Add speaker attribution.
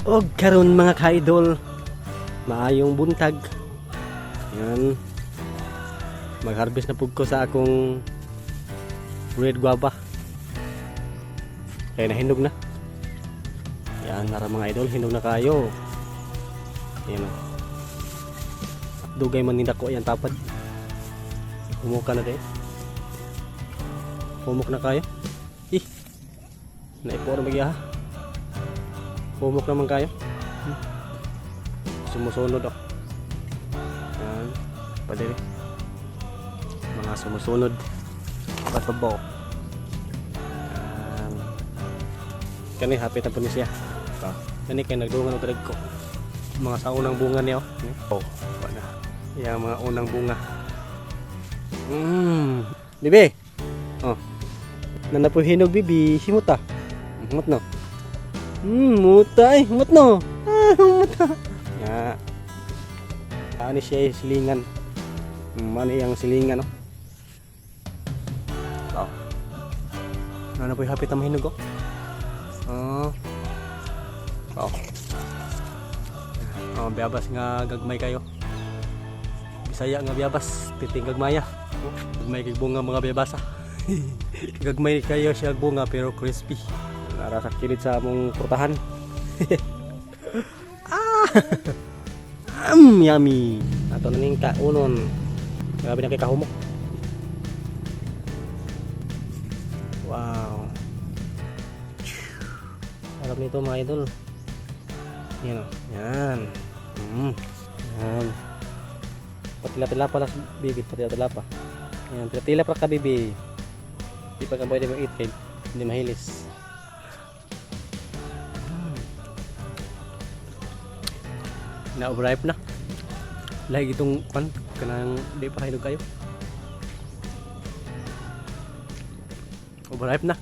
Speaker 1: Og karon mga ka-idol, maayong buntag. Yan. Mag-harvest na pug ko sa akong red guava. Kaya nahinog na. Yan, nara mga idol, hinog na kayo. Yan o. Dugay man nila ko yan tapad. Humok ka na tayo. Humok na kayo. Ih. Naipo na bagya ha. Humok naman kayo. Sumusunod o. Yan. Padiri. Mga sumusunod. Patabaw. Yan. Kani hapit na po niya siya. Kani kayo nagdungan ng talag ko. Mga sa unang bunga niya o. Oh. Wala. Yan mga unang bunga. Bibi. Oh. Nana po hinog bibi. Himuta. Himut no. Muta ay. Himut no. Muta. Ya. Ano siya silingan. Ano yung silingan no. Oh. Nana po hapit na mahinog oh. Oh. Oh. Oh, biyabas nga gagmay kayo. Bisaya nga biyabas, titing gagmaya. Gagmay kay bunga mga biyabasa. Gagmay kayo siya bunga pero crispy. Nara sa kilid sa among purtahan. Yummy. Ato na ning kaunon. Grabe na kay kahumok. Wow. Sarap nito mga idol. Yan o. Yan. Yan. Patila-tila pa lang bibi. Patila-tila pa. Yan. Patila pa ka bibi. Di pa ka pwede mo eat kay hindi mahilis. Na-overripe na. Lagi itong kanang di pa hinog kayo. Overripe na.